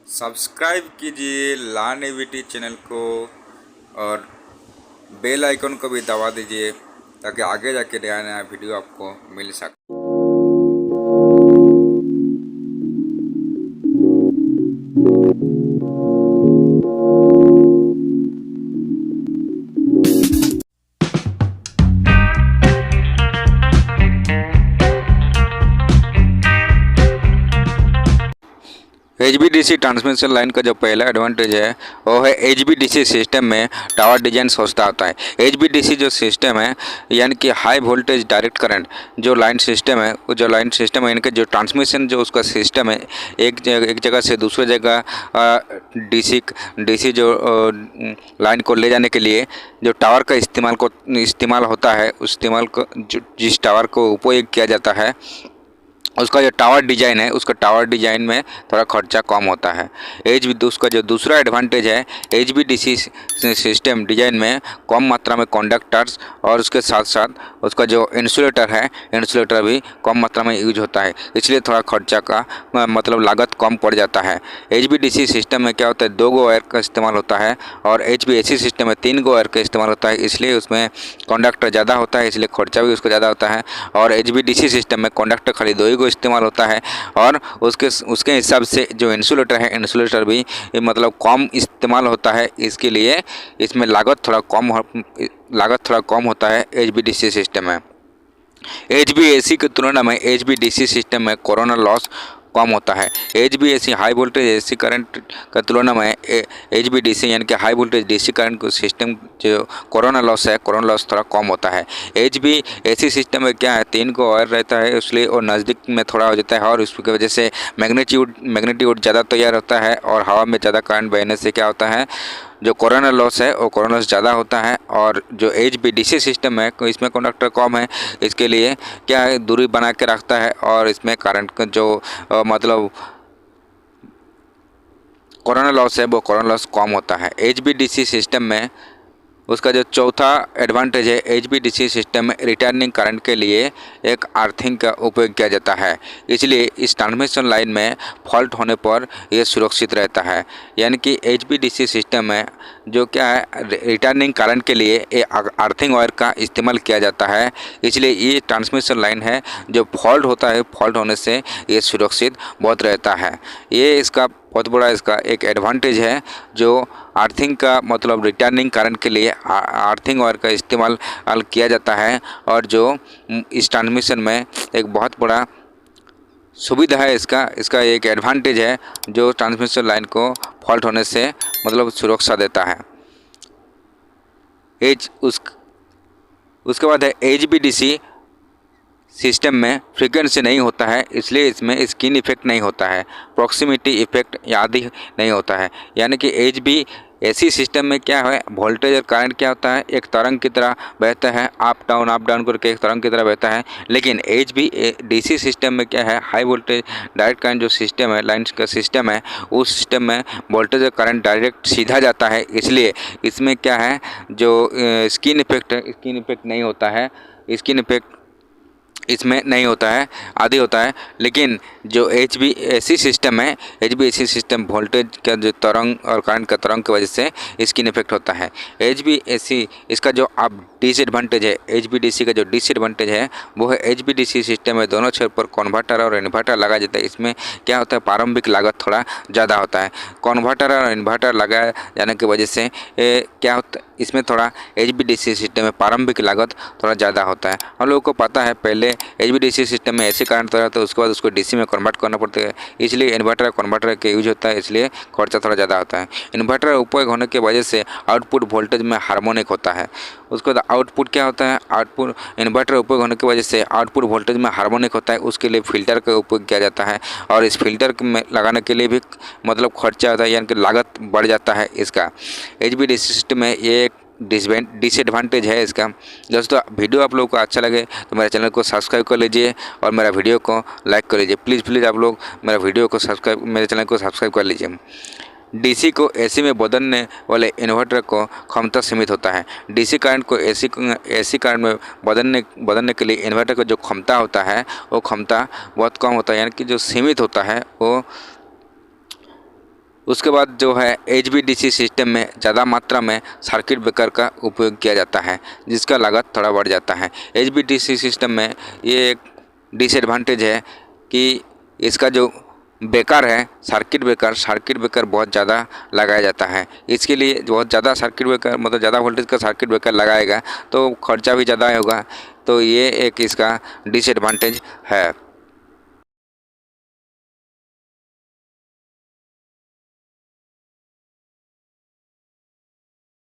Subscribe कीजिए लानेविटी channel को और बेल आइकन को भी दबा दीजिए ताकि आगे जाके नया नया वीडियो आपको मिल सके। HVDC ट्रांसमिशन लाइन का जो पहला एडवांटेज है वो है HVDC सिस्टम में टावर डिजाइन सस्ता होता है। HVDC जो सिस्टम है यानी कि हाई वोल्टेज डायरेक्ट करंट जो लाइन सिस्टम है, वो जो लाइन सिस्टम है यानी कि जो ट्रांसमिशन जो उसका सिस्टम है एक जगह से दूसरे जगह DC जो लाइन को ले जाने के लिए जो टावर का इस्तेमाल होता है, उस इस्तेमाल को जिस टावर को उपयोग किया जाता है उसका जो टावर डिजाइन है, उसका टावर डिजाइन में थोड़ा खर्चा कम होता है। उसका जो दूसरा एडवांटेज है HVDC सिस्टम डिजाइन में कम मात्रा में कंडक्टर्स और उसके साथ साथ उसका जो इंसुलेटर है, इंसुलेटर भी कम मात्रा में यूज होता है, इसलिए थोड़ा खर्चा का मतलब लागत कम पड़ जाता है। HVDC सिस्टम में क्या होता है, 2 गो वायर का इस्तेमाल होता है और HVAC सिस्टम में 3 गो वायर का इस्तेमाल होता है, इसलिए उसमें कंडक्टर ज़्यादा होता है, इसलिए खर्चा भी उसका ज़्यादा होता है। और HVDC सिस्टम में कंडक्टर खाली 2 ही इस्तेमाल होता है और उसके हिसाब से जो इंसुलेटर है, इंसुलेटर भी मतलब कम इस्तेमाल होता है, इसके लिए इसमें लागत थोड़ा कम होता है HVDC सिस्टम में। HVAC की तुलना में HVDC सिस्टम में कोरोना लॉस कम होता है। HVAC high voltage AC current का तुलना में HVDC यानी कि हाई वोल्टेज DC करंट को सिस्टम जो कोरोना लॉस है, कोरोना लॉस थोड़ा कम होता है। HVAC सिस्टम में क्या है, 3 को वायर रहता है, इसलिए और नज़दीक में थोड़ा हो जाता है और उसकी वजह से मैग्नीट्यूड ज़्यादा तैयार होता है और हवा में ज़्यादा करंट बहने से क्या होता है, जो कोरोना लॉस है वो कोरोना लॉस ज़्यादा होता है। और जो HVDC सिस्टम है इसमें कंडक्टर कम है, इसके लिए क्या है, दूरी बना के रखता है और इसमें करंट का जो मतलब कोरोना लॉस है वो कोरोना लॉस कम होता है। HVDC सिस्टम में उसका जो चौथा एडवांटेज है, HVDC सिस्टम में रिटर्निंग करंट के लिए एक अर्थिंग का उपयोग किया जाता है, इसलिए इस ट्रांसमिशन लाइन में फॉल्ट होने पर यह सुरक्षित रहता है। यानी कि HVDC सिस्टम में जो क्या है, रिटर्निंग करंट के लिए अर्थिंग वायर का इस्तेमाल किया जाता है, इसलिए ये ट्रांसमिशन लाइन है जो फॉल्ट होता है, फॉल्ट होने से ये सुरक्षित बहुत रहता है। ये इसका बहुत बड़ा इसका एक एडवांटेज है जो अर्थिंग का मतलब रिटर्निंग करंट के लिए अर्थिंग वायर का इस्तेमाल किया जाता है और जो इस ट्रांसमिशन में एक बहुत बड़ा सुविधा है, इसका एक एडवांटेज है जो ट्रांसमिशन लाइन को फॉल्ट होने से मतलब सुरक्षा देता है। उसके बाद है HVDC सिस्टम में फ्रीक्वेंसी नहीं होता है, इसलिए इसमें स्किन इफेक्ट नहीं होता है, प्रॉक्सिमिटी इफेक्ट आदि नहीं होता है। यानी कि HVAC सिस्टम में क्या है, वोल्टेज और करंट क्या होता है, एक तरंग की तरह बहता है, अप डाउन करके एक तरंग की तरह बहता है। लेकिन HVDC सिस्टम में क्या है, हाई वोल्टेज डायरेक्ट करंट जो सिस्टम है, लाइन का सिस्टम है, उस सिस्टम में वोल्टेज और करंट डायरेक्ट सीधा जाता है, इसलिए इसमें क्या है, जो स्किन इफेक्ट नहीं होता है, स्किन इफेक्ट इसमें नहीं होता है, आदि होता है। लेकिन जो HVAC सिस्टम है, HVAC सिस्टम वोल्टेज का जो तरंग और करंट का तरंग की वजह से स्किन इफेक्ट होता है। HVAC इसका जो अब डिसएडवांटेज है, HVDC का जो डिसएडवांटेज है वो है HVDC सिस्टम में दोनों छोर पर कन्वर्टर और इन्वर्टर लगा जाता है, इसमें क्या होता है, प्रारंभिक लागत थोड़ा ज़्यादा होता है। कन्वर्टर और इन्वर्टर लगाए जाने की वजह से क्या होता है, इसमें थोड़ा HVDC सिस्टम में प्रारंभिक लागत थोड़ा ज़्यादा होता है। हम लोगों को पता है पहले HVDC सिस्टम में ऐसे करंट होता है, उसके बाद उसको DC में कन्वर्ट करना पड़ता है, इसलिए इन्वर्टर कन्वर्टर का यूज होता है, इसलिए खर्चा थोड़ा ज़्यादा होता है। इन्वर्टर उपयोग होने की वजह से आउटपुट वोल्टेज में हार्मोनिक होता है। उसके बाद आउटपुट क्या होता है, आउटपुट इन्वर्टर उपयोग होने की वजह से आउटपुट वोल्टेज में हार्मोनिक होता है, उसके लिए फिल्टर का उपयोग किया जाता है और इस फिल्टर में लगाने के लिए भी मतलब खर्चा होता है, यानी कि लागत बढ़ जाता है इसका। HVDC सिस्टम में ये डिसएडवांटेज है इसका। दोस्तों, वीडियो आप लोगों को अच्छा लगे तो मेरे चैनल को सब्सक्राइब कर लीजिए और मेरा वीडियो को लाइक कर लीजिए। प्लीज़ आप लोग मेरे चैनल को सब्सक्राइब कर लीजिए। DC को AC में बदलने वाले इन्वर्टर को क्षमता सीमित होता है। DC करंट को AC करंट में बदलने के लिए इन्वर्टर का जो क्षमता होता है वो क्षमता बहुत कम होता है, यानी कि जो सीमित होता है वो उसके बाद जो है HVDC सिस्टम में ज़्यादा मात्रा में सर्किट ब्रेकर का उपयोग किया जाता है, जिसका लागत थोड़ा बढ़ जाता है। HVDC सिस्टम में ये एक डिसएडवांटेज है कि इसका जो ब्रेकर है, सर्किट ब्रेकर बहुत ज़्यादा लगाया जाता है। इसके लिए बहुत ज़्यादा सर्किट ब्रेकर मतलब ज़्यादा वोल्टेज का सर्किट ब्रेकर लगाएगा तो खर्चा भी ज़्यादा होगा, तो ये एक इसका डिसएडवांटेज है।